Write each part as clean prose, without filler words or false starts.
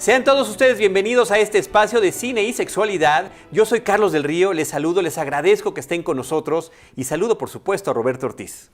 Sean todos ustedes bienvenidos a este espacio de cine y sexualidad. Yo soy Carlos del Río, les saludo, les agradezco que estén con nosotros y saludo por supuesto a Roberto Ortiz.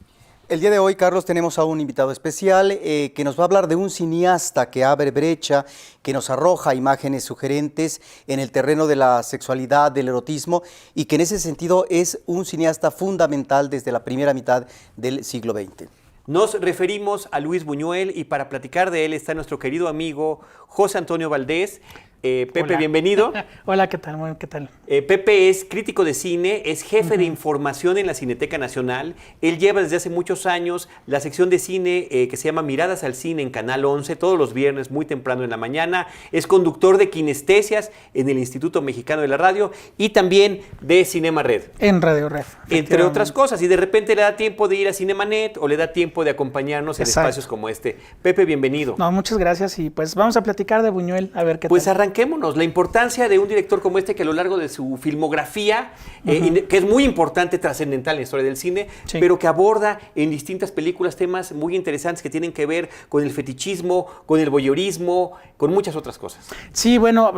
El día de hoy, Carlos, tenemos a un invitado especial que nos va a hablar de un cineasta que abre brecha, que nos arroja imágenes sugerentes en el terreno de la sexualidad, del erotismo, y que en ese sentido es un cineasta fundamental desde la primera mitad del siglo XX. Nos referimos a Luis Buñuel y para platicar de él está nuestro querido amigo José Antonio Valdés. Pepe, hola. Bienvenido. Hola, ¿qué tal? Bueno, ¿qué tal? Pepe es crítico de cine, es jefe de información en la Cineteca Nacional. Él lleva desde hace muchos años la sección de cine que se llama Miradas al Cine en Canal 11, todos los viernes muy temprano en la mañana. Es conductor de Kinestesias en el Instituto Mexicano de la Radio y también de Cinema Red. En Radio Red. Entre otras cosas. Y de repente le da tiempo de ir a Cinemanet o le da tiempo de acompañarnos en espacios como este. Pepe, bienvenido. No, muchas gracias y pues vamos a platicar de Buñuel, a ver qué tal. Pues arranquémonos. La importancia de un director como este que a lo largo de su filmografía, que es muy importante, trascendental en la historia del cine, sí, pero que aborda en distintas películas temas muy interesantes que tienen que ver con el fetichismo, con el voyeurismo, con muchas otras cosas. Sí, bueno,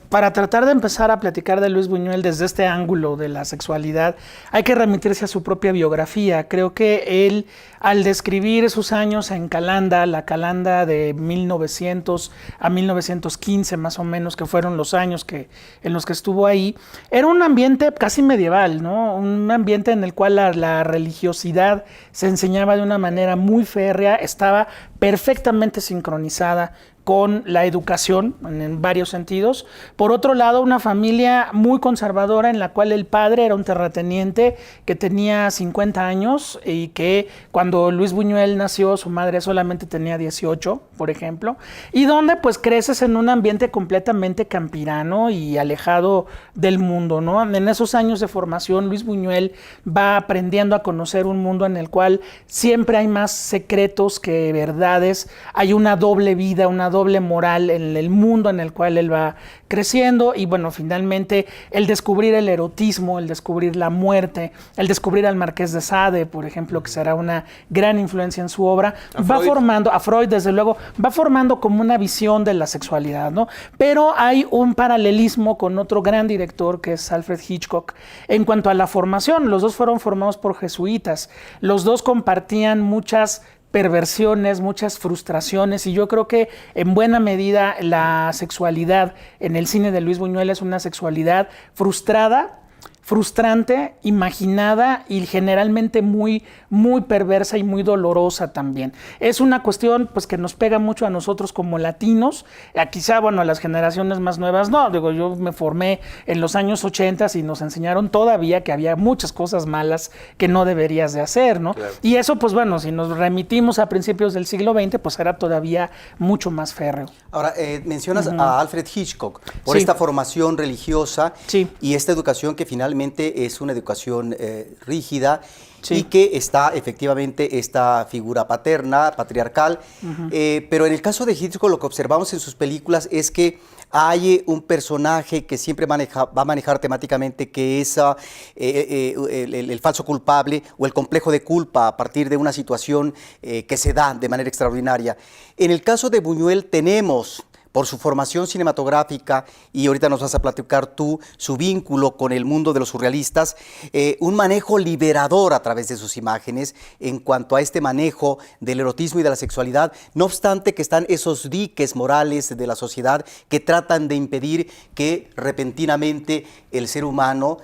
para tratar de empezar a platicar de Luis Buñuel desde este ángulo de la sexualidad, hay que remitirse a su propia biografía. Creo que él, al describir sus años en Calanda, la Calanda de 1900 a 1915 más o menos, que fueron los años en los que estuvo ahí, era un ambiente casi medieval, ¿no? Un ambiente en el cual la religiosidad se enseñaba de una manera muy férrea, estaba perfectamente sincronizada con la educación en varios sentidos. Por otro lado, una familia muy conservadora en la cual el padre era un terrateniente que tenía 50 años y que cuando Luis Buñuel nació su madre solamente tenía 18, por ejemplo, y donde pues creces en un ambiente completamente campirano y alejado del mundo, ¿no? En esos años de formación Luis Buñuel va aprendiendo a conocer un mundo en el cual siempre hay más secretos que verdades, hay una doble vida, una doble moral en el mundo en el cual él va creciendo y bueno, finalmente el descubrir el erotismo, el descubrir la muerte, el descubrir al Marqués de Sade, por ejemplo, que será una gran influencia en su obra, va formando, a Freud desde luego, va formando como una visión de la sexualidad, ¿no? Pero hay un paralelismo con otro gran director que es Alfred Hitchcock en cuanto a la formación. Los dos fueron formados por jesuitas, los dos compartían muchas perversiones, muchas frustraciones y yo creo que en buena medida la sexualidad en el cine de Luis Buñuel es una sexualidad frustrada, frustrante, imaginada y generalmente muy, muy perversa y muy dolorosa también. Es una cuestión pues que nos pega mucho a nosotros como latinos, quizá bueno a las generaciones más nuevas no, digo yo me formé en los años 80 y nos enseñaron todavía que había muchas cosas malas que no deberías de hacer, ¿no? Claro. Y eso pues bueno, si nos remitimos a principios del siglo XX pues era todavía mucho más férreo. Ahora, mencionas a Alfred Hitchcock por esta formación religiosa y esta educación que finalmente es una educación rígida y que está efectivamente esta figura paterna, patriarcal, pero en el caso de Hitchcock lo que observamos en sus películas es que hay un personaje que siempre va a manejar temáticamente que es el falso culpable o el complejo de culpa a partir de una situación que se da de manera extraordinaria. En el caso de Buñuel tenemos, por su formación cinematográfica, y ahorita nos vas a platicar tú, su vínculo con el mundo de los surrealistas, un manejo liberador a través de sus imágenes en cuanto a este manejo del erotismo y de la sexualidad, no obstante que están esos diques morales de la sociedad que tratan de impedir que repentinamente el ser humano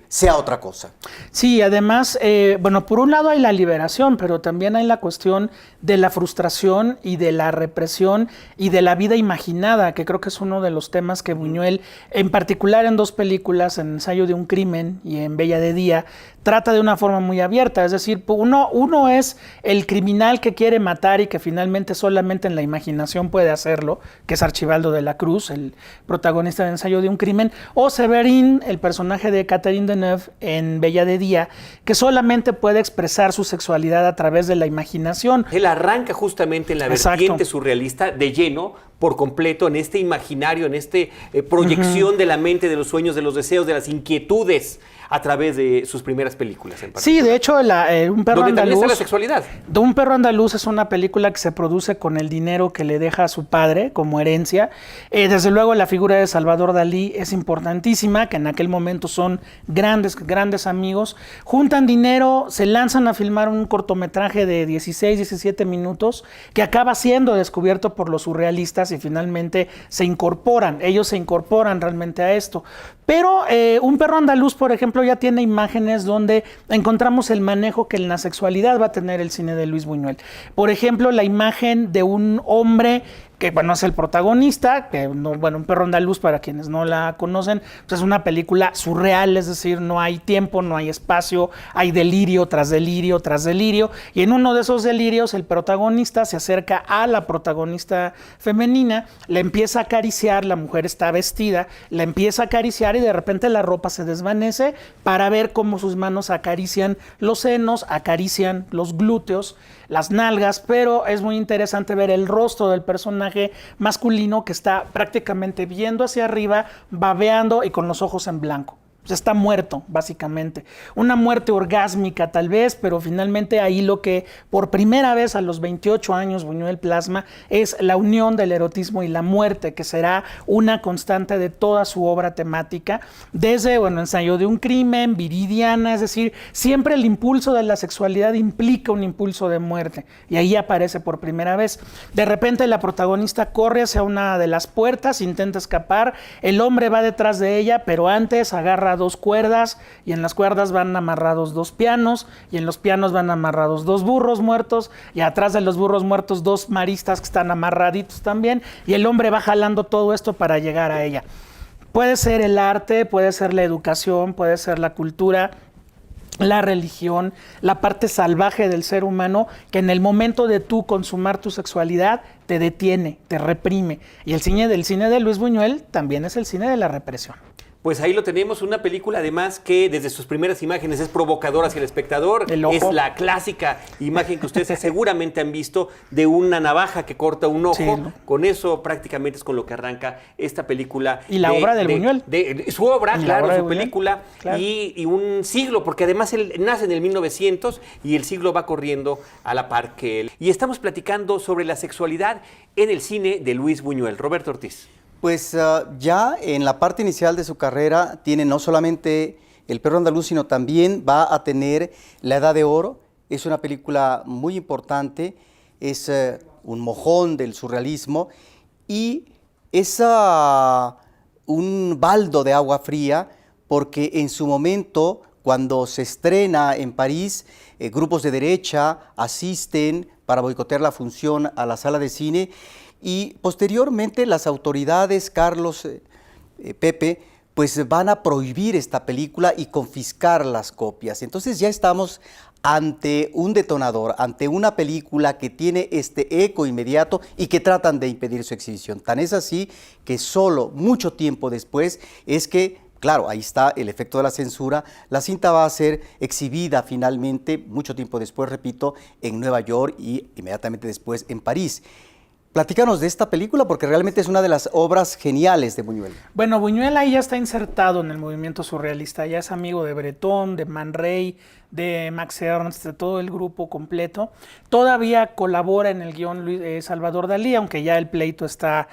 sea otra cosa. Sí, además, bueno, por un lado hay la liberación, pero también hay la cuestión de la frustración y de la represión y de la vida imaginada, que creo que es uno de los temas que Buñuel, en particular en dos películas, en Ensayo de un crimen y en Bella de día, trata de una forma muy abierta, es decir, uno es el criminal que quiere matar y que finalmente solamente en la imaginación puede hacerlo, que es Archibaldo de la Cruz, el protagonista de Ensayo de un crimen, o Severin, el personaje de Catherine Deneuve en Bella de día, que solamente puede expresar su sexualidad a través de la imaginación. Él arranca justamente en la vertiente surrealista de lleno, por completo, en este imaginario, en esta proyección de la mente, de los sueños, de los deseos, de las inquietudes, a través de sus primeras películas. Sí, de hecho, Un perro donde andaluz. También está la sexualidad. Un perro andaluz es una película que se produce con el dinero que le deja a su padre como herencia. Desde luego, la figura de Salvador Dalí es importantísima, que en aquel momento son grandes amigos. Juntan dinero, se lanzan a filmar un cortometraje de 16, 17 minutos que acaba siendo descubierto por los surrealistas y finalmente ellos se incorporan realmente a esto. Pero Un perro andaluz, por ejemplo, ya tiene imágenes donde encontramos el manejo que en la sexualidad va a tener el cine de Luis Buñuel. Por ejemplo, la imagen de un hombre que, bueno, es el protagonista, que, no, bueno, Un perro andaluz, para quienes no la conocen, pues es una película surreal, es decir, no hay tiempo, no hay espacio, hay delirio tras delirio tras delirio, y en uno de esos delirios el protagonista se acerca a la protagonista femenina, le empieza a acariciar, la mujer está vestida, la empieza a acariciar y de repente la ropa se desvanece para ver cómo sus manos acarician los senos, acarician los glúteos, las nalgas, pero es muy interesante ver el rostro del personaje masculino que está prácticamente viendo hacia arriba, babeando y con los ojos en blanco. Está muerto, básicamente. Una muerte orgásmica tal vez, pero finalmente ahí lo que por primera vez a los 28 años Buñuel plasma es la unión del erotismo y la muerte, que será una constante de toda su obra temática, desde, bueno, Ensayo de un crimen, Viridiana, es decir, siempre el impulso de la sexualidad implica un impulso de muerte, y ahí aparece por primera vez. De repente la protagonista corre hacia una de las puertas, intenta escapar, el hombre va detrás de ella, pero antes agarra 2 cuerdas y en las cuerdas van amarrados 2 pianos y en los pianos van amarrados 2 burros muertos y atrás de los burros muertos 2 maristas que están amarraditos también y el hombre va jalando todo esto para llegar a ella. Puede ser el arte, puede ser la educación, puede ser la cultura, la religión, la parte salvaje del ser humano que en el momento de tú consumar tu sexualidad te detiene, te reprime. Y el cine de Luis Buñuel también es el cine de la represión. Pues ahí lo tenemos, una película además que desde sus primeras imágenes es provocadora hacia el espectador. Es la clásica imagen que ustedes seguramente han visto de una navaja que corta un ojo. Sí, ¿no? Con eso prácticamente es con lo que arranca esta película. Y la obra del Buñuel. Su obra, claro, su película. Claro. Y un siglo, porque además él nace en el 1900 y el siglo va corriendo a la par que él. Y estamos platicando sobre la sexualidad en el cine de Luis Buñuel. Roberto Ortiz. Pues ya en la parte inicial de su carrera tiene no solamente El perro andaluz, sino también va a tener La edad de oro. Es una película muy importante, es un mojón del surrealismo y es un baldo de agua fría porque en su momento, cuando se estrena en París, grupos de derecha asisten para boicotear la función a la sala de cine. Y posteriormente las autoridades, Carlos, Pepe, pues van a prohibir esta película y confiscar las copias. Entonces ya estamos ante un detonador, ante una película que tiene este eco inmediato y que tratan de impedir su exhibición. Tan es así que solo mucho tiempo después es que, claro, ahí está el efecto de la censura, la cinta va a ser exhibida finalmente, mucho tiempo después, repito, en Nueva York y inmediatamente después en París. Platícanos de esta película porque realmente es una de las obras geniales de Buñuel. Bueno, Buñuel ahí ya está insertado en el movimiento surrealista, ya es amigo de Breton, de Man Ray, de Max Ernst, de todo el grupo completo. Todavía colabora en el guión Salvador Dalí, aunque ya el pleito está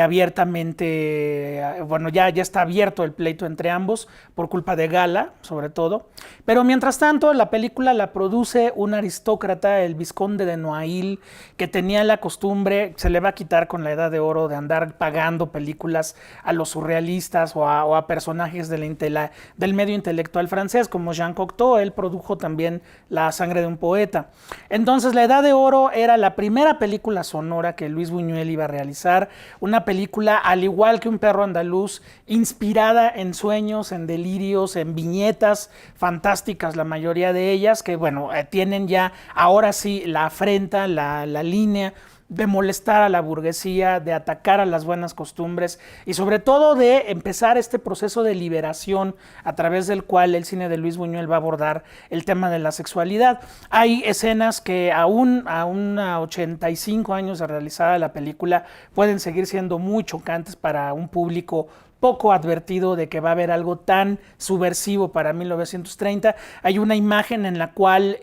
abiertamente, bueno, ya está abierto el pleito entre ambos por culpa de Gala, sobre todo. Pero mientras tanto, la película la produce un aristócrata, el Vizconde de Noailles, que tenía la costumbre, se le va a quitar con La edad de oro, de andar pagando películas a los surrealistas o a personajes del medio intelectual francés, como Jean Cocteau. Él produjo también La sangre de un poeta. Entonces, La edad de oro era la primera película sonora que Luis Buñuel iba a realizar, una película, al igual que Un perro andaluz, inspirada en sueños, en delirios, en viñetas fantásticas, la mayoría de ellas, que bueno, tienen ya ahora sí la afrenta, la línea de molestar a la burguesía, de atacar a las buenas costumbres y sobre todo de empezar este proceso de liberación a través del cual el cine de Luis Buñuel va a abordar el tema de la sexualidad. Hay escenas que aún a 85 años de realizada la película pueden seguir siendo muy chocantes para un público poco advertido de que va a haber algo tan subversivo para 1930. Hay una imagen en la cual,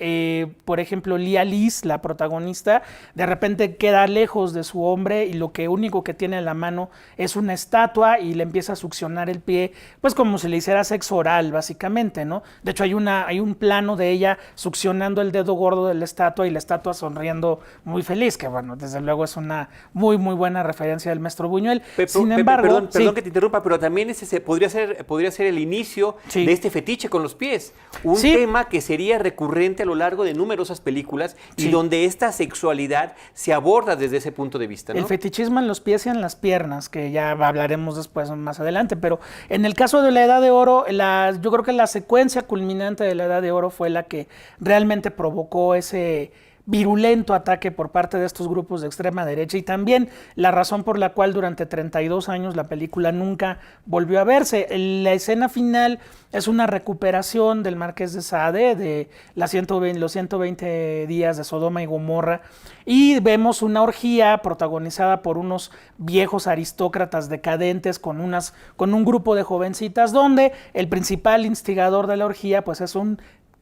por ejemplo, Lia Lis, la protagonista, de repente queda lejos de su hombre y lo único que tiene en la mano es una estatua y le empieza a succionar el pie, pues como si le hiciera sexo oral, básicamente, ¿no? De hecho, hay un plano de ella succionando el dedo gordo de la estatua y la estatua sonriendo muy feliz, que bueno, desde luego es una muy, muy buena referencia del maestro Buñuel. Sin embargo, perdón que te interrumpa, pero también ese podría ser el inicio de este fetiche con los pies. Un tema que sería recurrente a lo largo de numerosas películas y donde esta sexualidad se aborda desde ese punto de vista, ¿no? El fetichismo en los pies y en las piernas, que ya hablaremos después más adelante, pero en el caso de la Edad de Oro, yo creo que la secuencia culminante de la Edad de Oro fue la que realmente provocó ese virulento ataque por parte de estos grupos de extrema derecha y también la razón por la cual durante 32 años la película nunca volvió a verse. La escena final es una recuperación del Marqués de Sade, de los 120 días de Sodoma y Gomorra, y vemos una orgía protagonizada por unos viejos aristócratas decadentes con un grupo de jovencitas donde el principal instigador de la orgía pues es un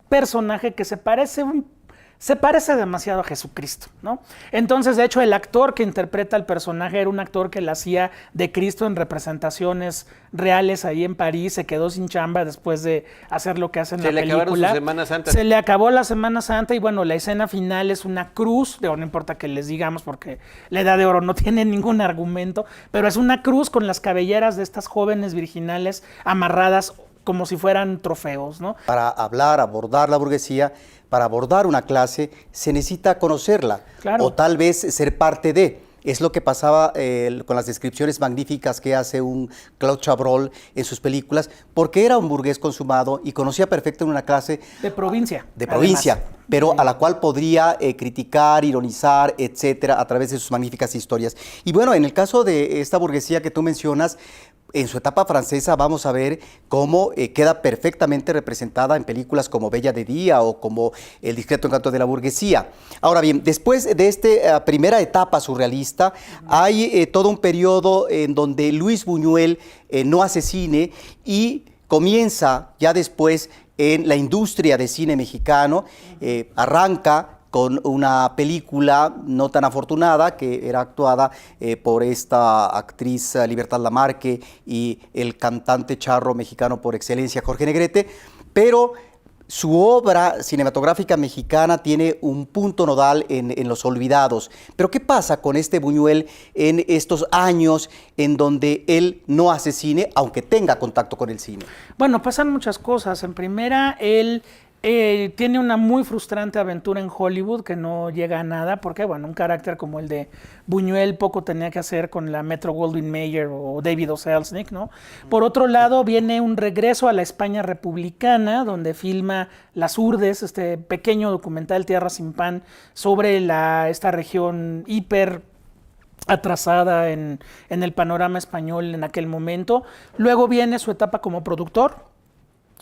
personaje que se parece demasiado a Jesucristo, ¿no? Entonces, de hecho, el actor que interpreta al personaje era un actor que la hacía de Cristo en representaciones reales ahí en París, se quedó sin chamba después de hacer lo que hace en la película. Se le acabaron sus Semanas Santas. Se le acabó la Semana Santa y bueno, la escena final es una cruz, no importa que les digamos porque la Edad de Oro no tiene ningún argumento, pero es una cruz con las cabelleras de estas jóvenes virginales amarradas como si fueran trofeos, ¿no? Para abordar la burguesía, para abordar una clase, se necesita conocerla, o tal vez ser parte de. Es lo que pasaba con las descripciones magníficas que hace un Claude Chabrol en sus películas, porque era un burgués consumado y conocía perfectamente una clase de provincia. Pero a la cual podría criticar, ironizar, etcétera, a través de sus magníficas historias. Y bueno, en el caso de esta burguesía que tú mencionas, en su etapa francesa vamos a ver cómo queda perfectamente representada en películas como Bella de Día o como El discreto encanto de la burguesía. Ahora bien, después de esta primera etapa surrealista, hay todo un periodo en donde Luis Buñuel no hace cine y comienza ya después en la industria de cine mexicano, arranca con una película no tan afortunada que era actuada por esta actriz Libertad Lamarque y el cantante charro mexicano por excelencia Jorge Negrete, pero su obra cinematográfica mexicana tiene un punto nodal en Los Olvidados. Pero ¿qué pasa con este Buñuel en estos años en donde él no hace cine, aunque tenga contacto con el cine? Bueno, pasan muchas cosas. En primera, él tiene una muy frustrante aventura en Hollywood que no llega a nada, porque bueno, un carácter como el de Buñuel poco tenía que hacer con la Metro-Goldwyn-Mayer o David O. Selznick, ¿no? Por otro lado, viene un regreso a la España republicana, donde filma Las Urdes, este pequeño documental Tierra sin Pan, sobre esta región hiper atrasada en el panorama español en aquel momento. Luego viene su etapa como productor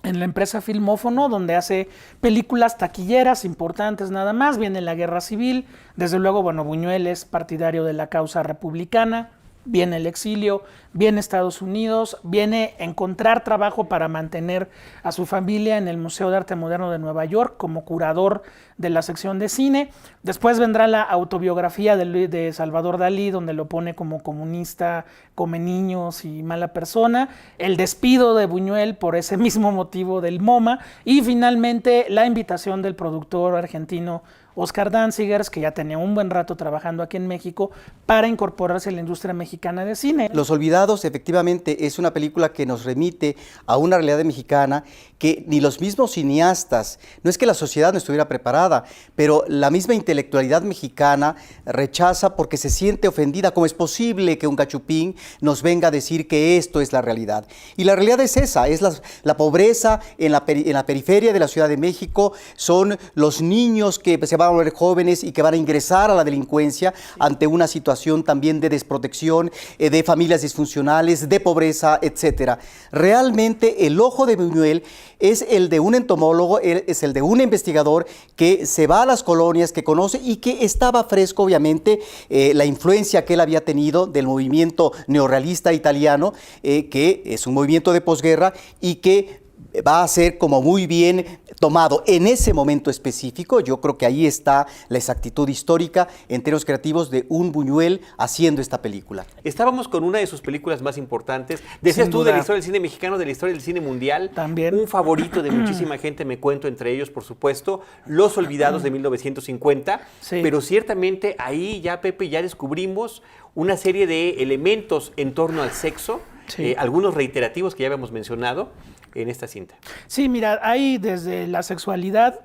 en la empresa Filmófono, donde hace películas taquilleras importantes nada más. Viene la Guerra Civil, desde luego, bueno, Buñuel es partidario de la causa republicana, viene el exilio, viene Estados Unidos, viene encontrar trabajo para mantener a su familia en el Museo de Arte Moderno de Nueva York como curador de la sección de cine. Después vendrá la autobiografía de Salvador Dalí, donde lo pone como comunista, come niños y mala persona. El despido de Buñuel por ese mismo motivo del MoMA. Y finalmente la invitación del productor argentino Oscar Danzigers, que ya tenía un buen rato trabajando aquí en México, para incorporarse a la industria mexicana de cine. Los Olvidados, efectivamente, es una película que nos remite a una realidad mexicana que ni los mismos cineastas, no es que la sociedad no estuviera preparada, pero la misma intelectualidad mexicana rechaza porque se siente ofendida. ¿Cómo es posible que un cachupín nos venga a decir que esto es la realidad? Y la realidad es esa, es la pobreza en la periferia de la Ciudad de México, son los niños que se van van a volver jóvenes y que van a ingresar a la delincuencia ante una situación también de desprotección, de familias disfuncionales, de pobreza, etcétera. Realmente el ojo de Buñuel es el de un entomólogo, es el de un investigador que se va a las colonias, que conoce y que estaba fresco, obviamente, la influencia que él había tenido del movimiento neorrealista italiano, que es un movimiento de posguerra y que va a ser como muy bien tomado en ese momento específico. Yo creo que ahí está la exactitud histórica en términos creativos de un Buñuel haciendo esta película. Estábamos con una de sus películas más importantes. Decías tú de la historia del cine mexicano, de la historia del cine mundial. También. Un favorito de muchísima gente, me cuento entre ellos, por supuesto, Los Olvidados de 1950. Sí. Pero ciertamente ahí ya, Pepe, ya descubrimos una serie de elementos en torno al sexo, sí. Algunos reiterativos que ya habíamos mencionado en esta cinta. Sí, mira, hay desde la sexualidad,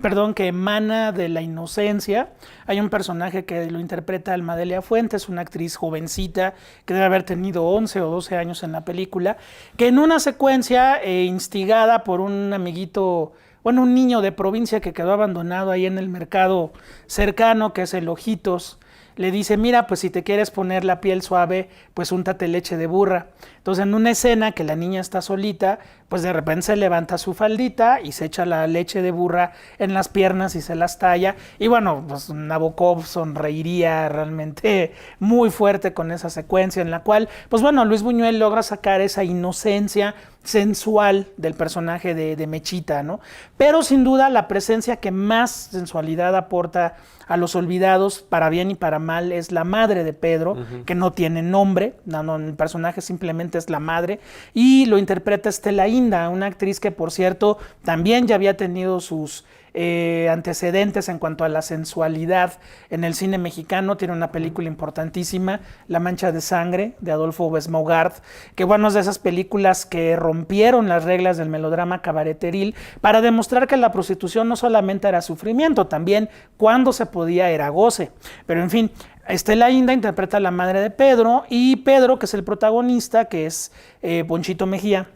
perdón, que emana de la inocencia. Hay un personaje que lo interpreta Almadelia Fuentes, una actriz jovencita que debe haber tenido 11 o 12 años en la película, que en una secuencia instigada por un amiguito, bueno, un niño de provincia que quedó abandonado ahí en el mercado cercano, que es el Ojitos, le dice, mira, pues si te quieres poner la piel suave, pues úntate leche de burra. Entonces, en una escena que la niña está solita, pues de repente se levanta su faldita y se echa la leche de burra en las piernas y se las talla. Y bueno, pues Nabokov sonreiría realmente muy fuerte con esa secuencia en la cual, pues bueno, Luis Buñuel logra sacar esa inocencia sensual del personaje de Mechita, ¿no? Pero sin duda la presencia que más sensualidad aporta a Los Olvidados, para bien y para mal, es la madre de Pedro, que no tiene nombre, el personaje simplemente es la madre, y lo interpreta Stella Inda, una actriz que, por cierto, también ya había tenido sus antecedentes en cuanto a la sensualidad en el cine mexicano. Tiene una película importantísima, La Mancha de Sangre, de Adolfo Besmogart, que bueno, es de esas películas que rompieron las reglas del melodrama cabareteril para demostrar que la prostitución no solamente era sufrimiento, también cuando se podía era goce. Pero en fin, Stella Inda interpreta a la madre de Pedro, y Pedro, que es el protagonista, que es Ponchito Mejía,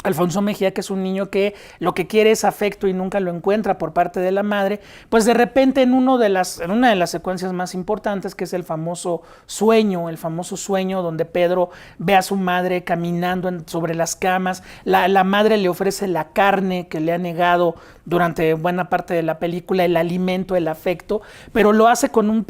Alfonso Mejía, que es un niño que lo que quiere es afecto y nunca lo encuentra por parte de la madre, pues de repente en una de las secuencias más importantes, que es el famoso sueño donde Pedro ve a su madre caminando sobre las camas, la madre le ofrece la carne que le ha negado durante buena parte de la película, el alimento, el afecto, pero lo hace con un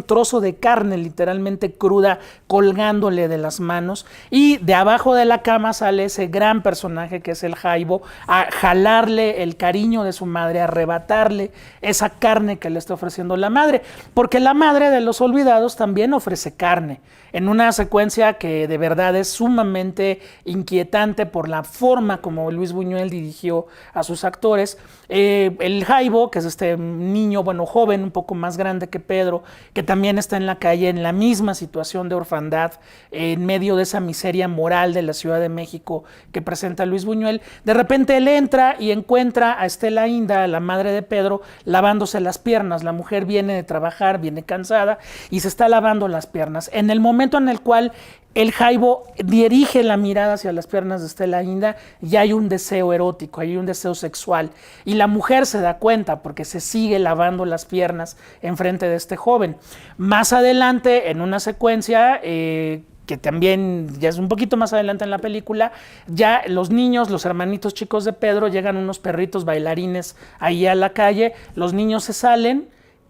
trozo de carne literalmente cruda colgándole de las manos, y de abajo de la cama sale ese gran personaje que es el Jaibo, a jalarle el cariño de su madre, a arrebatarle esa carne que le está ofreciendo la madre, porque la madre de Los Olvidados también ofrece carne, en una secuencia que de verdad es sumamente inquietante por la forma como Luis Buñuel dirigió a sus actores. El Jaibo, que es este niño, bueno, joven, un poco más grande que Pedro, que también está en la calle en la misma situación de orfandad, en medio de esa miseria moral de la Ciudad de México que presenta Luis Buñuel. De repente él entra y encuentra a Stella Inda, la madre de Pedro, lavándose las piernas. La mujer viene de trabajar, viene cansada y se está lavando las piernas. En el momento en el cual el Jaibo dirige la mirada hacia las piernas de Stella Inda, y hay un deseo erótico, hay un deseo sexual, y la mujer se da cuenta porque se sigue lavando las piernas enfrente de este joven. Más adelante, en una secuencia que también ya es un poquito más adelante en la película, ya los niños, los hermanitos chicos de Pedro, llegan unos perritos bailarines ahí a la calle, los niños se salen,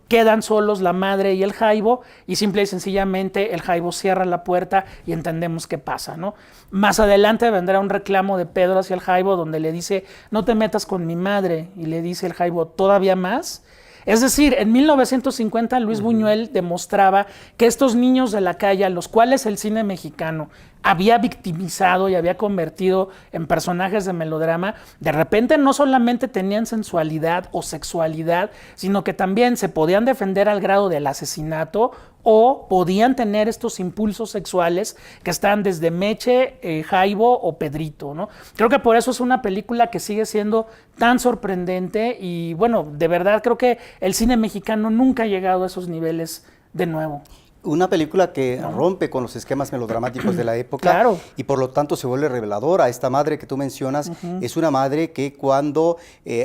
quedan solos la madre y el Jaibo, y simple y sencillamente el Jaibo cierra la puerta y entendemos qué pasa, ¿no? Más adelante vendrá un reclamo de Pedro hacia el Jaibo donde le dice, no te metas con mi madre, y le dice el Jaibo, ¿todavía más? Es decir, en 1950 Luis Buñuel demostraba que estos niños de la calle, a los cuales el cine mexicano había victimizado y había convertido en personajes de melodrama, de repente no solamente tenían sensualidad o sexualidad, sino que también se podían defender al grado del asesinato, o podían tener estos impulsos sexuales que están desde Meche, Jaibo o Pedrito, ¿no? Creo que por eso es una película que sigue siendo tan sorprendente, y bueno, de verdad creo que el cine mexicano nunca ha llegado a esos niveles de nuevo. Una película que rompe con los esquemas melodramáticos de la época Claro. y por lo tanto se vuelve reveladora. Esta madre que tú mencionas es una madre que cuando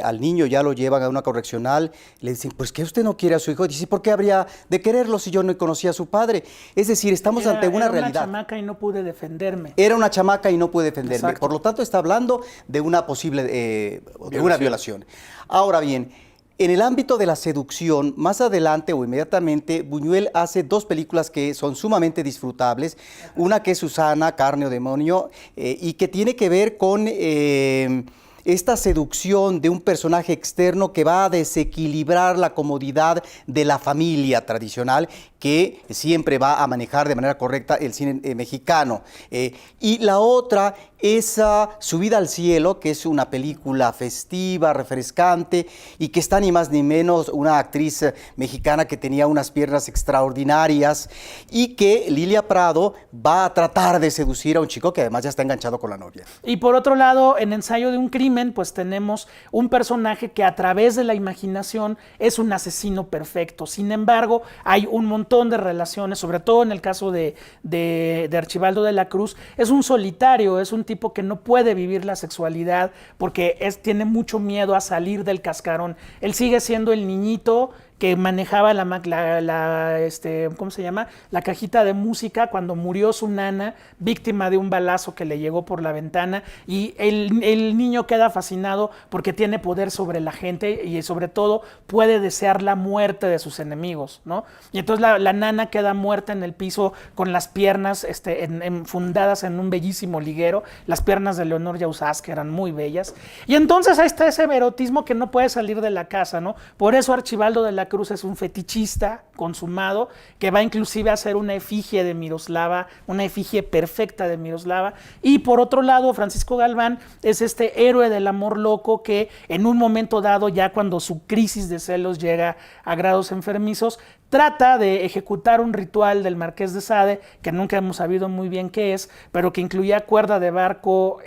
al niño ya lo llevan a una correccional, le dicen, pues que usted no quiere a su hijo. Dice, ¿por qué habría de quererlo si yo no conocía a su padre? Es decir, estamos ante una realidad. Era una chamaca y no pude defenderme. Era una chamaca y no pude defenderme. Exacto. Por lo tanto, está hablando de una posible de una violación. Ahora bien, en el ámbito de la seducción, más adelante o inmediatamente, Buñuel hace dos películas que son sumamente disfrutables. Una que es Susana, Carne o Demonio, y que tiene que ver con esta seducción de un personaje externo que va a desequilibrar la comodidad de la familia tradicional que siempre va a manejar de manera correcta el cine mexicano. Y la otra es Subida al Cielo, que es una película festiva, refrescante, y que está ni más ni menos una actriz mexicana que tenía unas piernas extraordinarias y que Lilia Prado va a tratar de seducir a un chico que además ya está enganchado con la novia. Y por otro lado, en Ensayo de un crimen, pues tenemos un personaje que a través de la imaginación es un asesino perfecto. Sin embargo, hay un montón de relaciones, sobre todo en el caso de Archibaldo de la Cruz. Es un solitario, es un tipo que no puede vivir la sexualidad porque tiene mucho miedo a salir del cascarón. Él sigue siendo el niñito que manejaba ¿cómo se llama? La cajita de música cuando murió su nana, víctima de un balazo que le llegó por la ventana, y el niño queda fascinado porque tiene poder sobre la gente y sobre todo puede desear la muerte de sus enemigos, ¿no? Y entonces la nana queda muerta en el piso con las piernas fundadas en un bellísimo liguero, las piernas de Leonor Yausás, que eran muy bellas, y entonces ahí está ese erotismo que no puede salir de la casa, ¿no? Por eso Archibaldo de la Cruz es un fetichista consumado que va inclusive a hacer una efigie de Miroslava, una efigie perfecta de Miroslava. Y por otro lado, Francisco Galván es este héroe del amor loco que en un momento dado, ya cuando su crisis de celos llega a grados enfermizos, trata de ejecutar un ritual del Marqués de Sade, que nunca hemos sabido muy bien qué es, pero que incluía cuerda de barco,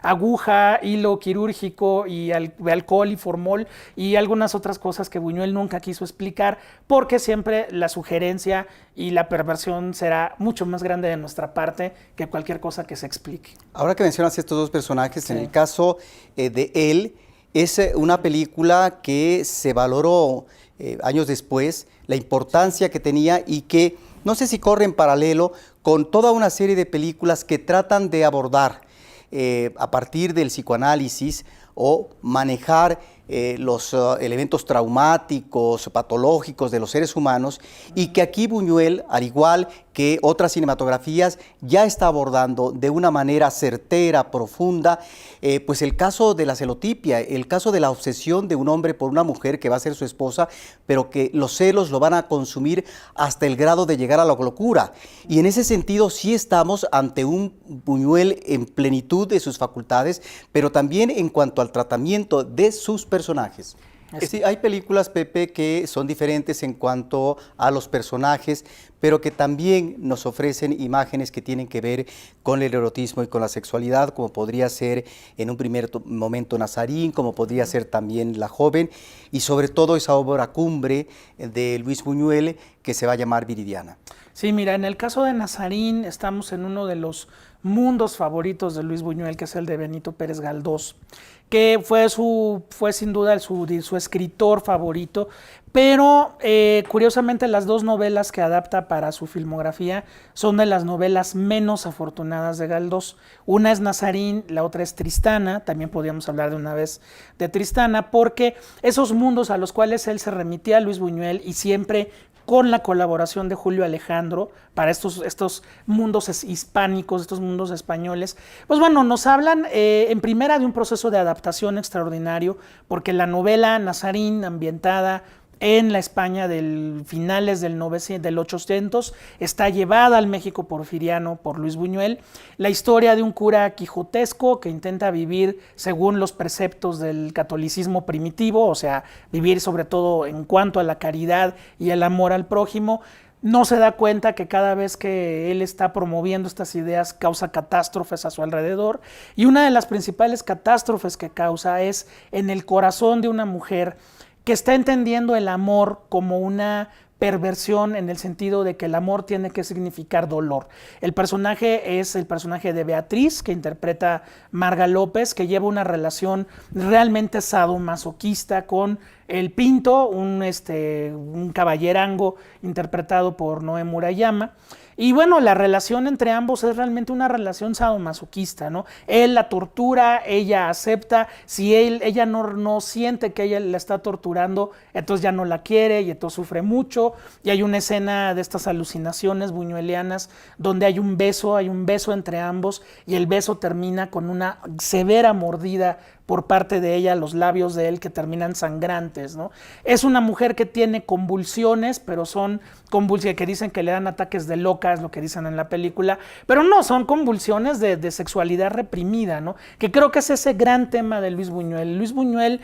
aguja, hilo quirúrgico y alcohol y formol y algunas otras cosas que Buñuel nunca quiso explicar, porque siempre la sugerencia y la perversión será mucho más grande de nuestra parte que cualquier cosa que se explique. Ahora que mencionas estos dos personajes, sí. En el caso de él, es una película que se valoró años después, la importancia que tenía y que no sé si corre en paralelo con toda una serie de películas que tratan de abordar a partir del psicoanálisis o manejar los elementos traumáticos, patológicos de los seres humanos, y que aquí Buñuel, al igual que otras cinematografías, ya está abordando de una manera certera, profunda, pues el caso de la celotipia, el caso de la obsesión de un hombre por una mujer que va a ser su esposa, pero que los celos lo van a consumir hasta el grado de llegar a la locura. Y en ese sentido sí estamos ante un Buñuel en plenitud de sus facultades, pero también en cuanto al tratamiento de sus personajes. Sí, hay películas, Pepe, que son diferentes en cuanto a los personajes, pero que también nos ofrecen imágenes que tienen que ver con el erotismo y con la sexualidad, como podría ser en un primer momento Nazarín, como podría ser también La Joven, y sobre todo esa obra cumbre de Luis Buñuel que se va a llamar Viridiana. Sí, mira, en el caso de Nazarín estamos en uno de los mundos favoritos de Luis Buñuel, que es el de Benito Pérez Galdós, que fue sin duda su escritor favorito, pero curiosamente las dos novelas que adapta para su filmografía son de las novelas menos afortunadas de Galdós. Una es Nazarín, la otra es Tristana, también podríamos hablar de una vez de Tristana, porque esos mundos a los cuales él se remitía a Luis Buñuel y siempre con la colaboración de Julio Alejandro para estos mundos hispánicos, estos mundos españoles, pues bueno, nos hablan en primera de un proceso de adaptación extraordinario, porque la novela Nazarín, ambientada en la España del finales del 800, está llevada al México porfiriano por Luis Buñuel. La historia de un cura quijotesco que intenta vivir según los preceptos del catolicismo primitivo, o sea, vivir sobre todo en cuanto a la caridad y el amor al prójimo. No se da cuenta que cada vez que él está promoviendo estas ideas causa catástrofes a su alrededor, y una de las principales catástrofes que causa es en el corazón de una mujer que está entendiendo el amor como una perversión en el sentido de que el amor tiene que significar dolor. El personaje es el personaje de Beatriz, que interpreta Marga López, que lleva una relación realmente sadomasoquista con el Pinto, un caballerango interpretado por Noé Murayama. Y bueno, la relación entre ambos es realmente una relación sadomasoquista, ¿no? Él la tortura, ella acepta, si ella no siente que ella la está torturando, entonces ya no la quiere y entonces sufre mucho. Y hay una escena de estas alucinaciones buñuelianas donde hay un beso entre ambos y el beso termina con una severa mordida por parte de ella, los labios de él que terminan sangrantes, ¿no? Es una mujer que tiene convulsiones, pero son convulsiones que dicen que le dan ataques de loca, es lo que dicen en la película, pero no, son convulsiones de sexualidad reprimida, ¿no? Que creo que es ese gran tema de Luis Buñuel. Luis Buñuel,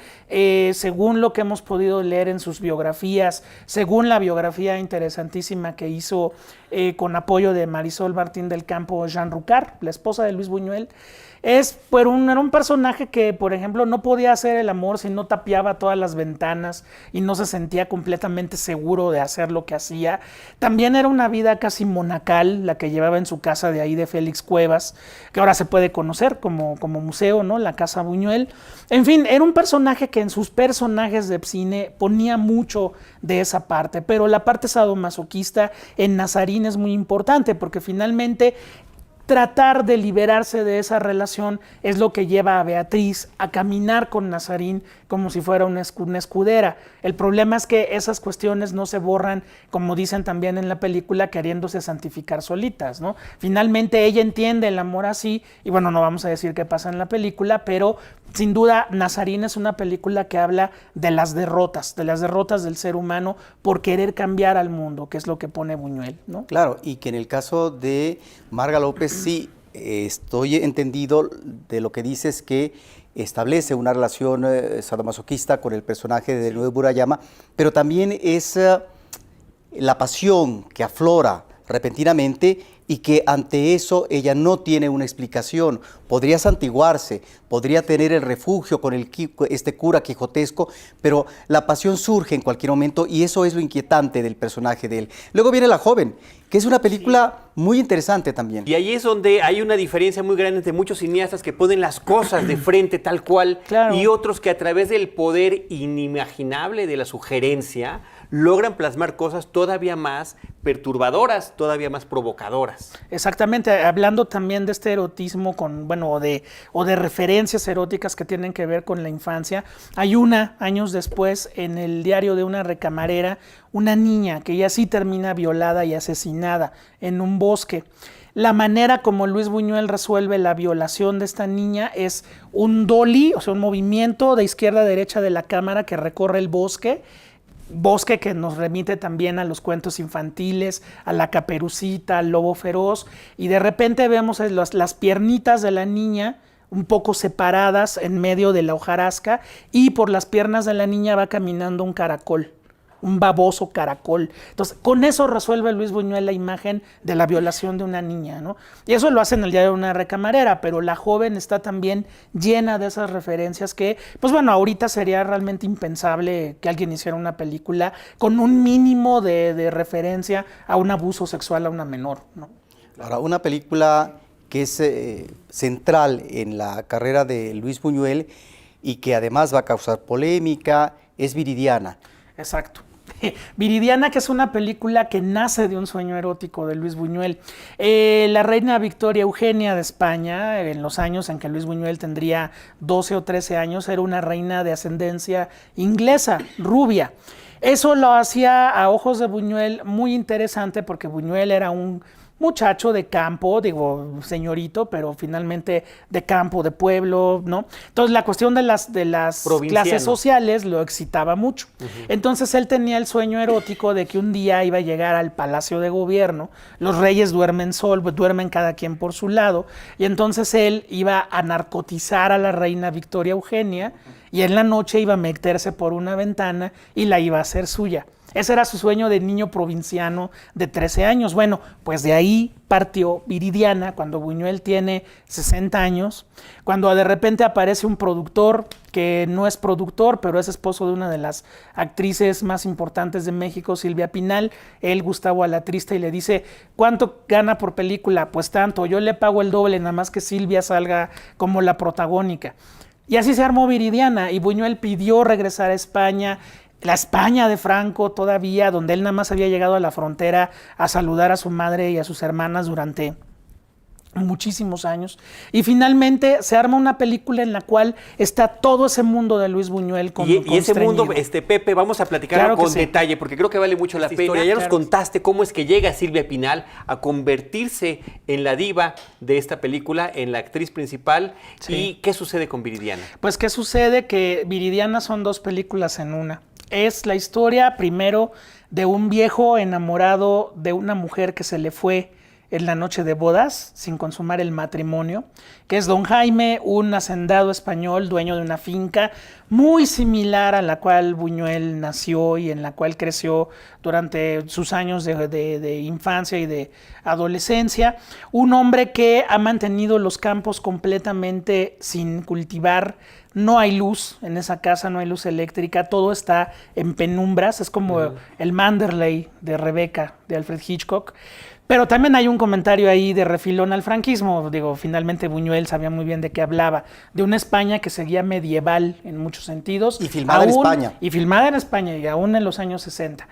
según lo que hemos podido leer en sus biografías, según la biografía interesantísima que hizo con apoyo de Marisol Martín del Campo, Jean Rucard, la esposa de Luis Buñuel, era un personaje que, por ejemplo, no podía hacer el amor si no tapiaba todas las ventanas y no se sentía completamente seguro de hacer lo que hacía. También era una vida casi monacal la que llevaba en su casa de ahí de Félix Cuevas, que ahora se puede conocer como museo, ¿no? La Casa Buñuel. En fin, era un personaje que en sus personajes de cine ponía mucho de esa parte, pero la parte sadomasoquista en Nazarín es muy importante porque finalmente tratar de liberarse de esa relación es lo que lleva a Beatriz a caminar con Nazarín como si fuera una escudera. El problema es que esas cuestiones no se borran, como dicen también en la película, queriéndose santificar solitas, ¿no? Finalmente ella entiende el amor así, y bueno, no vamos a decir qué pasa en la película, pero sin duda Nazarín es una película que habla de las derrotas del ser humano por querer cambiar al mundo, que es lo que pone Buñuel, ¿no? Claro, y que en el caso de Marga López, sí, estoy entendido de lo que dices, que establece una relación sadomasoquista con el personaje de Noé Murayama, pero también es la pasión que aflora repentinamente y que ante eso ella no tiene una explicación. Podría santiguarse, podría tener el refugio con este cura quijotesco, pero la pasión surge en cualquier momento y eso es lo inquietante del personaje de él. Luego viene La joven, que es una película muy interesante también. Y ahí es donde hay una diferencia muy grande entre muchos cineastas que ponen las cosas de frente tal cual, claro, y otros que a través del poder inimaginable de la sugerencia logran plasmar cosas todavía más perturbadoras, todavía más provocadoras. Exactamente, hablando también de este erotismo o de referencias eróticas que tienen que ver con la infancia. Hay años después, en el diario de una recamarera, una niña que ya sí termina violada y asesinada en un bosque. La manera como Luis Buñuel resuelve la violación de esta niña es un dolly, o sea, un movimiento de izquierda a derecha de la cámara que recorre el bosque que nos remite también a los cuentos infantiles, a la Caperucita, al lobo feroz, y de repente vemos las piernitas de la niña un poco separadas en medio de la hojarasca, y por las piernas de la niña va caminando un caracol, un baboso caracol. Entonces, con eso resuelve Luis Buñuel la imagen de la violación de una niña, ¿no? Y eso lo hace en el diario de una recamarera, pero La joven está también llena de esas referencias que, pues bueno, ahorita sería realmente impensable que alguien hiciera una película con un mínimo de referencia a un abuso sexual a una menor, ¿no? Ahora, una película que es central en la carrera de Luis Buñuel y que además va a causar polémica es Viridiana. Exacto. Viridiana, que es una película que nace de un sueño erótico de Luis Buñuel. La reina Victoria Eugenia de España, en los años en que Luis Buñuel tendría 12 o 13 años, era una reina de ascendencia inglesa, rubia. Eso lo hacía a ojos de Buñuel muy interesante porque Buñuel era un muchacho de campo, digo señorito, pero finalmente de campo, de pueblo, ¿no? Entonces la cuestión de las clases sociales lo excitaba mucho. Entonces él tenía el sueño erótico de que un día iba a llegar al Palacio de Gobierno, los reyes duermen cada quien por su lado, y entonces él iba a narcotizar a la reina Victoria Eugenia y en la noche iba a meterse por una ventana y la iba a hacer suya. Ese era su sueño de niño provinciano de 13 años. Bueno, pues de ahí partió Viridiana cuando Buñuel tiene 60 años, cuando de repente aparece un productor que no es productor, pero es esposo de una de las actrices más importantes de México, Silvia Pinal, él, Gustavo Alatriste, y le dice, ¿cuánto gana por película? Pues tanto, yo le pago el doble, nada más que Silvia salga como la protagónica. Y así se armó Viridiana, y Buñuel pidió regresar a España, la España de Franco todavía, donde él nada más había llegado a la frontera a saludar a su madre y a sus hermanas durante muchísimos años, y finalmente se arma una película en la cual está todo ese mundo de Luis Buñuel y ese mundo, Pepe, vamos a platicarlo con detalle, porque creo que vale mucho la pena. Ya nos contaste cómo es que llega Silvia Pinal a convertirse en la diva de esta película, en la actriz principal, y qué sucede con Viridiana. Pues qué sucede, que Viridiana son dos películas en una. Es la historia, primero, de un viejo enamorado de una mujer que se le fue en la noche de bodas, sin consumar el matrimonio, que es don Jaime, un hacendado español, dueño de una finca muy similar a la cual Buñuel nació y en la cual creció durante sus años de infancia y de adolescencia. Un hombre que ha mantenido los campos completamente sin cultivar. No hay luz en esa casa, no hay luz eléctrica, todo está en penumbras, es como el Manderley de Rebeca, de Alfred Hitchcock. Pero también hay un comentario ahí de refilón al franquismo. Digo, finalmente Buñuel sabía muy bien de qué hablaba. De una España que seguía medieval en muchos sentidos. Y filmada en España. Y filmada en España, y aún en los años 60.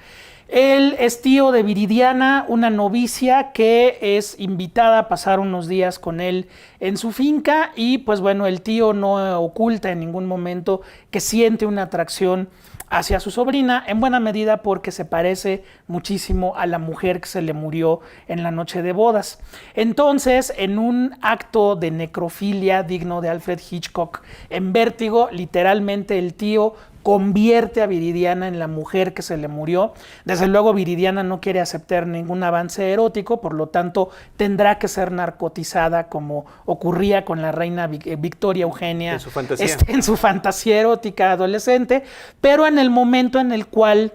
Él es tío de Viridiana, una novicia que es invitada a pasar unos días con él en su finca. Y pues bueno, el tío no oculta en ningún momento que siente una atracción hacia su sobrina, en buena medida porque se parece muchísimo a la mujer que se le murió en la noche de bodas. Entonces, en un acto de necrofilia digno de Alfred Hitchcock, en Vértigo, literalmente el tío convierte a Viridiana en la mujer que se le murió. Desde luego Viridiana no quiere aceptar ningún avance erótico, por lo tanto tendrá que ser narcotizada, como ocurría con la reina Victoria Eugenia en su fantasía. En su fantasía erótica adolescente, pero en el momento en el cual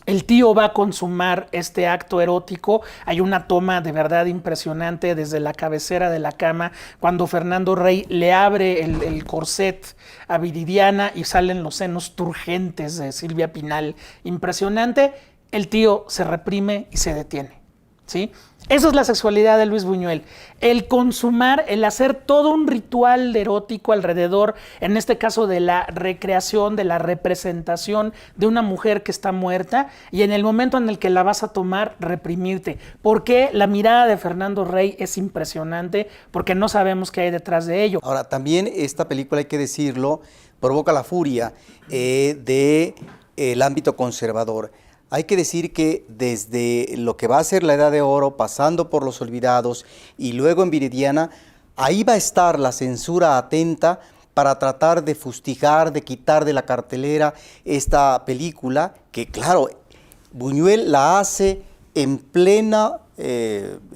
el tío va a consumar este acto erótico, hay una toma de verdad impresionante desde la cabecera de la cama, cuando Fernando Rey le abre el corset a Viridiana y salen los senos turgentes de Silvia Pinal. Impresionante. El tío se reprime y se detiene, ¿sí? Eso es la sexualidad de Luis Buñuel, el consumar, el hacer todo un ritual erótico alrededor, en este caso de la recreación, de la representación de una mujer que está muerta, y en el momento en el que la vas a tomar, reprimirte. Porque la mirada de Fernando Rey es impresionante, porque no sabemos qué hay detrás de ello. Ahora, también esta película, hay que decirlo, provoca la furia del ámbito conservador. Hay que decir que desde lo que va a ser la Edad de Oro, pasando por Los Olvidados y luego en Viridiana, ahí va a estar la censura atenta para tratar de fustigar, de quitar de la cartelera esta película, que claro, Buñuel la hace en plena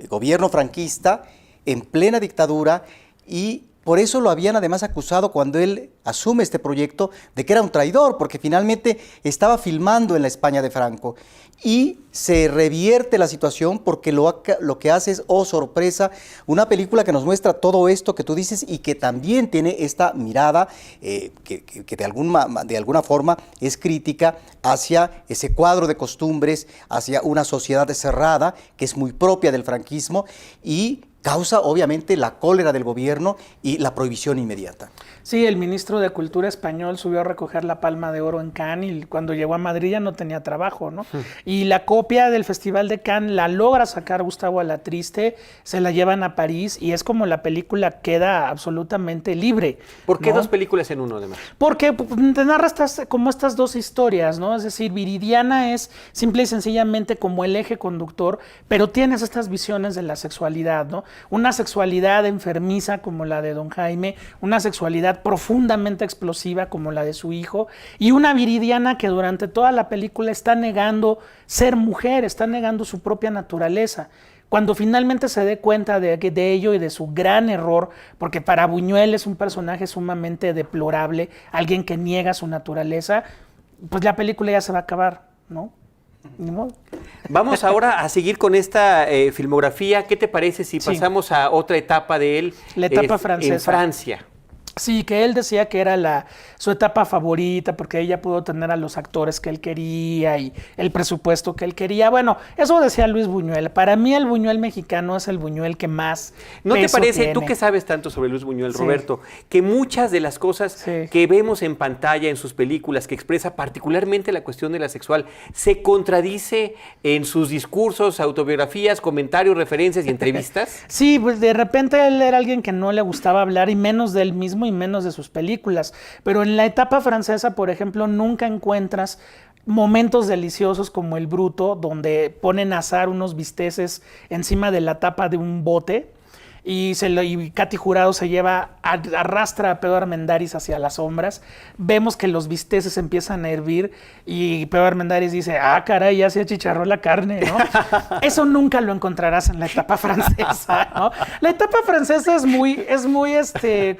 gobierno franquista, en plena dictadura, y por eso lo habían además acusado cuando él asume este proyecto de que era un traidor, porque finalmente estaba filmando en la España de Franco. Y se revierte la situación porque lo que hace es, oh sorpresa, una película que nos muestra todo esto que tú dices y que también tiene esta mirada que de alguna forma es crítica hacia ese cuadro de costumbres, hacia una sociedad cerrada que es muy propia del franquismo y causa obviamente la cólera del gobierno y la prohibición inmediata. Sí, el ministro de Cultura español subió a recoger la Palma de Oro en Cannes y cuando llegó a Madrid ya no tenía trabajo, ¿no? Y la copia del Festival de Cannes la logra sacar Gustavo Alatriste, se la llevan a París y es como la película queda absolutamente libre. ¿Por qué ¿no? dos películas en uno, además? Porque te narra como estas dos historias, ¿no? Es decir, Viridiana es simple y sencillamente como el eje conductor, pero tienes estas visiones de la sexualidad, ¿no? Una sexualidad enfermiza como la de don Jaime, una sexualidad profundamente explosiva como la de su hijo, y una Viridiana que durante toda la película está negando ser mujer, está negando su propia naturaleza. Cuando finalmente se dé cuenta de ello y de su gran error, porque para Buñuel es un personaje sumamente deplorable, alguien que niega su naturaleza, pues la película ya se va a acabar, ¿no? Ni modo. Vamos ahora a seguir con esta filmografía. ¿Qué te parece si pasamos a otra etapa de él? La etapa francesa. En Francia. Sí, que él decía que era su etapa favorita porque ella pudo tener a los actores que él quería y el presupuesto que él quería. Bueno, eso decía Luis Buñuel. Para mí el Buñuel mexicano es el Buñuel que más ¿No te parece, tiene? tú que sabes tanto sobre Luis Buñuel, Roberto, que muchas de las cosas que vemos en pantalla, en sus películas, que expresa particularmente la cuestión de la sexual, se contradice en sus discursos, autobiografías, comentarios, referencias y entrevistas? Sí, pues de repente él era alguien que no le gustaba hablar y menos de él mismo y menos de sus películas, pero en la etapa francesa, por ejemplo, nunca encuentras momentos deliciosos como El Bruto, donde ponen a asar unos bisteces encima de la tapa de un bote y Katy Jurado arrastra a Pedro Armendáriz hacia las sombras. Vemos que los bisteces empiezan a hervir y Pedro Armendáriz dice, caray, ya se achicharró la carne, ¿no? Eso nunca lo encontrarás en la etapa francesa, ¿no? La etapa francesa es muy,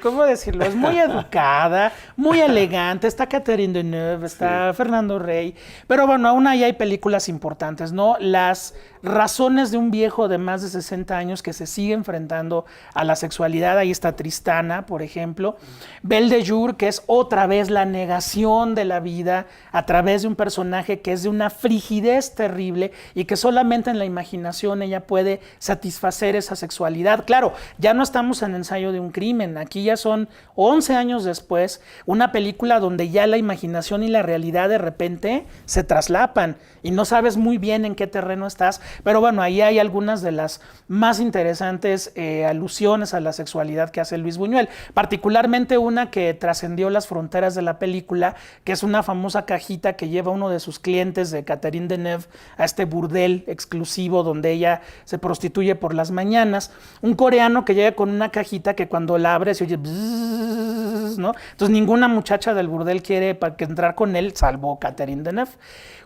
¿cómo decirlo? Es muy educada, muy elegante. Está Catherine Deneuve, está Fernando Rey, pero bueno, aún ahí hay películas importantes, ¿no? Las razones de un viejo de más de 60 años que se sigue enfrentando a la sexualidad. Ahí está Tristana, por ejemplo. Belle de Jour, que es otra vez la negación de la vida a través de un personaje que es de una frigidez terrible y que solamente en la imaginación ella puede satisfacer esa sexualidad. Claro, ya no estamos en Ensayo de un crimen. Aquí ya son 11 años después, una película donde ya la imaginación y la realidad de repente se traslapan y no sabes muy bien en qué terreno estás. Pero bueno, ahí hay algunas de las más interesantes alusiones a la sexualidad que hace Luis Buñuel, particularmente una que trascendió las fronteras de la película, que es una famosa cajita que lleva uno de sus clientes de Catherine Deneuve a este burdel exclusivo donde ella se prostituye por las mañanas, un coreano que llega con una cajita que cuando la abre se oye bzzz, ¿no? Entonces ninguna muchacha del burdel quiere entrar con él, salvo Catherine Deneuve.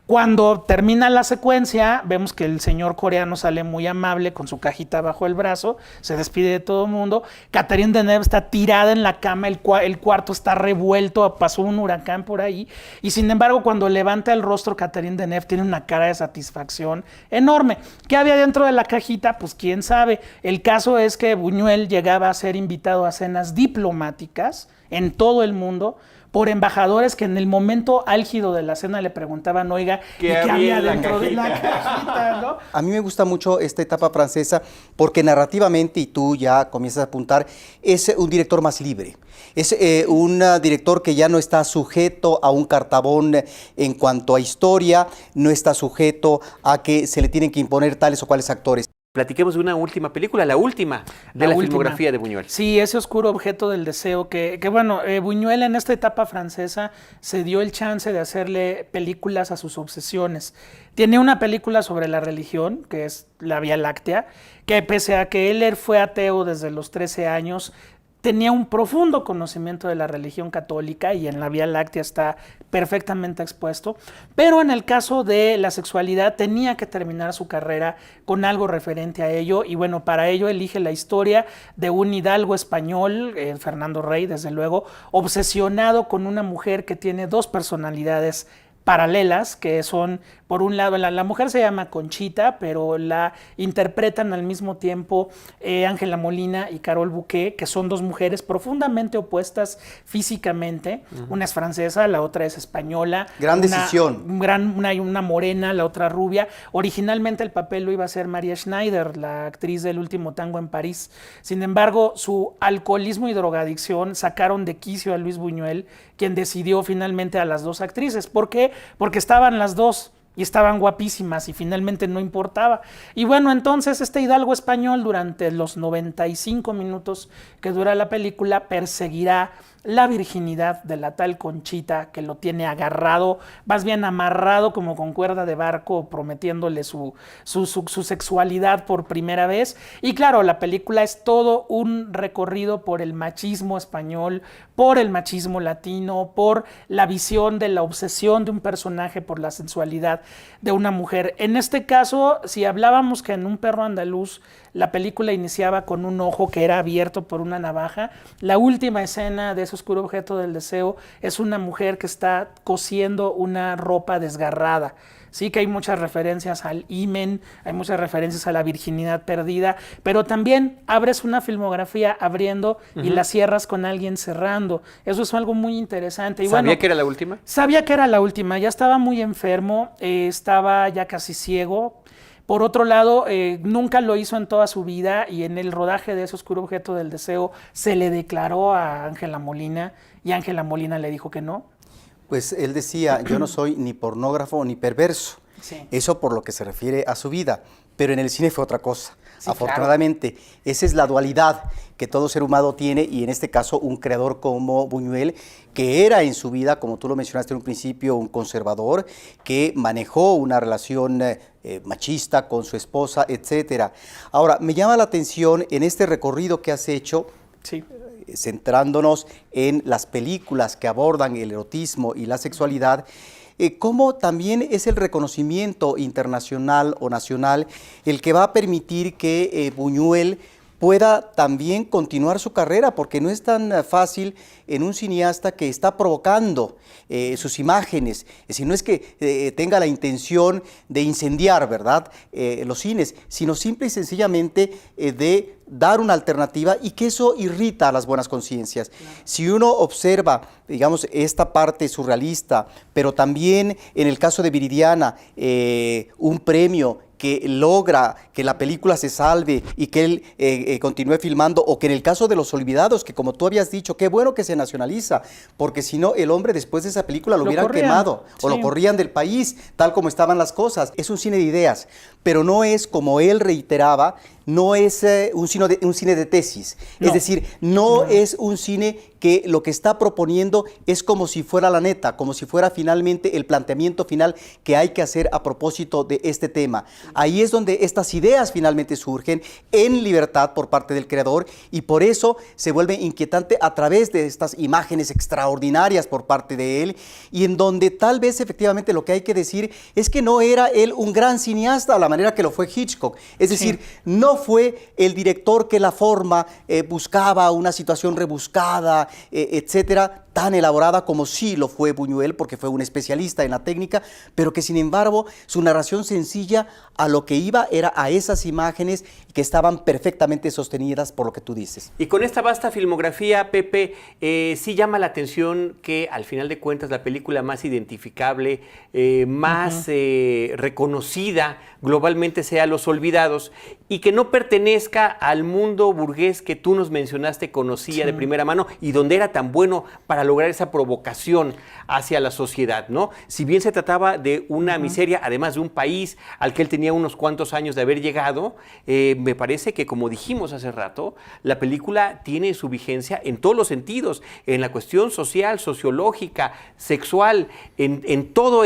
Cuando termina la secuencia, vemos que el señor coreano sale muy amable con su cajita bajo el brazo, se despide de todo el mundo. Catherine Deneuve está tirada en la cama, el cuarto está revuelto, pasó un huracán por ahí. Y sin embargo, cuando levanta el rostro, Catherine Deneuve tiene una cara de satisfacción enorme. ¿Qué había dentro de la cajita? Pues quién sabe. El caso es que Buñuel llegaba a ser invitado a cenas diplomáticas en todo el mundo por embajadores que en el momento álgido de la cena le preguntaban, oiga, ¿qué había dentro de la cajita, ¿no? A mí me gusta mucho esta etapa francesa porque narrativamente, y tú ya comienzas a apuntar, es un director más libre. Es un director que ya no está sujeto a un cartabón en cuanto a historia, no está sujeto a que se le tienen que imponer tales o cuales actores. Platiquemos de una última película, la última de la filmografía de Buñuel. Sí, ese oscuro objeto del deseo que bueno, Buñuel en esta etapa francesa se dio el chance de hacerle películas a sus obsesiones. Tiene una película sobre la religión, que es La Vía Láctea, que pese a que él fue ateo desde los 13 años, tenía un profundo conocimiento de la religión católica y en La Vía Láctea está perfectamente expuesto, pero en el caso de la sexualidad tenía que terminar su carrera con algo referente a ello y bueno, para ello elige la historia de un hidalgo español, Fernando Rey, desde luego, obsesionado con una mujer que tiene dos personalidades paralelas, que son, por un lado, la mujer se llama Conchita, pero la interpretan al mismo tiempo Ángela Molina y Carol Bouquet, que son dos mujeres profundamente opuestas físicamente. Una es francesa, la otra es española. Gran decisión. Una morena, la otra rubia. Originalmente el papel lo iba a hacer Maria Schneider, la actriz del Último Tango en París. Sin embargo, su alcoholismo y drogadicción sacaron de quicio a Luis Buñuel, quien decidió finalmente a las dos actrices. ¿Por qué? Porque estaban las dos y estaban guapísimas y finalmente no importaba. Y bueno, entonces este hidalgo español durante los 95 minutos que dura la película perseguirá la virginidad de la tal Conchita, que lo tiene agarrado, más bien amarrado como con cuerda de barco, prometiéndole su sexualidad por primera vez. Y claro, la película es todo un recorrido por el machismo español, por el machismo latino, por la visión de la obsesión de un personaje por la sensualidad de una mujer. En este caso, si hablábamos que en Un perro andaluz la película iniciaba con un ojo que era abierto por una navaja, la última escena de ese oscuro objeto del deseo es una mujer que está cosiendo una ropa desgarrada. Sí que hay muchas referencias al himen, hay muchas referencias a la virginidad perdida, pero también abres una filmografía abriendo y la cierras con alguien cerrando. Eso es algo muy interesante. Y ¿Sabía que era la última? Sabía que era la última, ya estaba muy enfermo, estaba ya casi ciego. Por otro lado, nunca lo hizo en toda su vida y en el rodaje de ese oscuro objeto del deseo se le declaró a Ángela Molina y Ángela Molina le dijo que no. Pues él decía, yo no soy ni pornógrafo ni perverso. Sí. Eso por lo que se refiere a su vida, pero en el cine fue otra cosa. Sí, afortunadamente, claro. Esa es la dualidad que todo ser humano tiene y en este caso un creador como Buñuel, que era en su vida, como tú lo mencionaste en un principio, un conservador, que manejó una relación machista con su esposa, etcétera. Ahora, me llama la atención en este recorrido que has hecho, sí, centrándonos en las películas que abordan el erotismo y la sexualidad, cómo también es el reconocimiento internacional o nacional el que va a permitir que Buñuel pueda también continuar su carrera, porque no es tan fácil en un cineasta que está provocando sus imágenes, si no es que tenga la intención de incendiar, ¿verdad?, los cines, sino simple y sencillamente de dar una alternativa y que eso irrita a las buenas conciencias. Claro. Si uno observa, digamos, esta parte surrealista, pero también en el caso de Viridiana, un premio que logra que la película se salve y que él continúe filmando, o que en el caso de Los Olvidados, que como tú habías dicho, qué bueno que se nacionaliza, porque si no, el hombre después de esa película lo hubieran quemado, sí, o lo corrían del país, tal como estaban las cosas. Es un cine de ideas, pero no es, como él reiteraba, no es un cine de tesis, no. Es decir, no es un cine que lo que está proponiendo es como si fuera la neta, como si fuera finalmente el planteamiento final que hay que hacer a propósito de este tema. Ahí es donde estas ideas finalmente surgen en libertad por parte del creador y por eso se vuelve inquietante a través de estas imágenes extraordinarias por parte de él y en donde tal vez efectivamente lo que hay que decir es que no era él un gran cineasta a la manera que lo fue Hitchcock. Es decir, no fue el director que la forma buscaba una situación rebuscada, etcétera, tan elaborada como sí lo fue Buñuel, porque fue un especialista en la técnica, pero que sin embargo su narración sencilla a lo que iba era a esas imágenes que estaban perfectamente sostenidas por lo que tú dices. Y con esta vasta filmografía, Pepe, sí llama la atención que al final de cuentas la película más identificable, más reconocida globalmente sea Los Olvidados y que no pertenezca al mundo burgués que tú nos mencionaste conocía de primera mano y donde era tan bueno para lograr esa provocación hacia la sociedad, ¿no? Si bien se trataba de una miseria, además de un país al que él tenía unos cuantos años de haber llegado, me parece que, como dijimos hace rato, la película tiene su vigencia en todos los sentidos, en la cuestión social, sociológica, sexual, en todo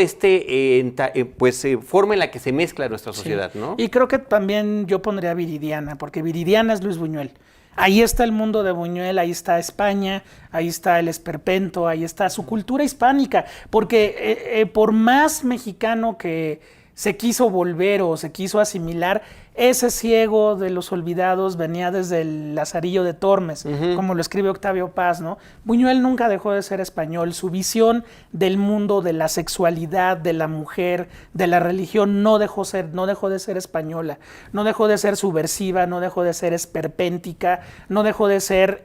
forma en la que se mezcla nuestra sociedad, ¿no? Y creo que también yo pondría Viridiana, porque Viridiana es Luis Buñuel. Ahí está el mundo de Buñuel, ahí está España, ahí está el esperpento, ahí está su cultura hispánica, porque por más mexicano que se quiso volver o se quiso asimilar, ese ciego de Los Olvidados venía desde el Lazarillo de Tormes, como lo escribe Octavio Paz, ¿no? Buñuel nunca dejó de ser español, su visión del mundo, de la sexualidad, de la mujer, de la religión, no dejó de ser española, no dejó de ser subversiva, no dejó de ser esperpéntica, no dejó de ser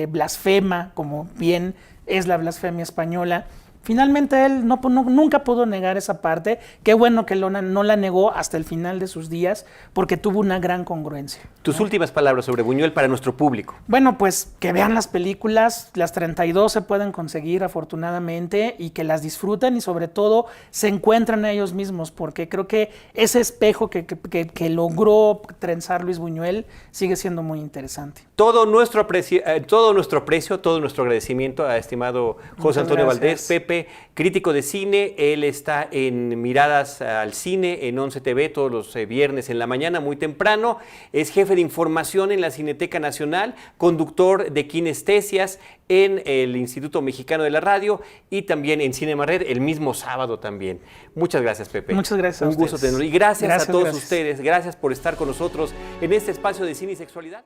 blasfema, como bien es la blasfemia española. Finalmente él nunca pudo negar esa parte. Qué bueno que no la negó hasta el final de sus días, porque tuvo una gran congruencia. Tus últimas palabras sobre Buñuel para nuestro público. Bueno, pues que vean las películas, las 32 se pueden conseguir afortunadamente y que las disfruten y sobre todo se encuentran a ellos mismos, porque creo que ese espejo que logró trenzar Luis Buñuel sigue siendo muy interesante. Todo nuestro aprecio, todo nuestro agradecimiento a estimado José Antonio Valdés, Pepe, crítico de cine. Él está en Miradas al Cine en 11 TV todos los viernes en la mañana, muy temprano. Es jefe de información en la Cineteca Nacional, conductor de Kinestesias en el Instituto Mexicano de la Radio y también en Cinema Red el mismo sábado también. Muchas gracias, Pepe. Muchas gracias. Un gusto tenerlo. Y gracias a todos ustedes. Gracias por estar con nosotros en este espacio de cine y sexualidad.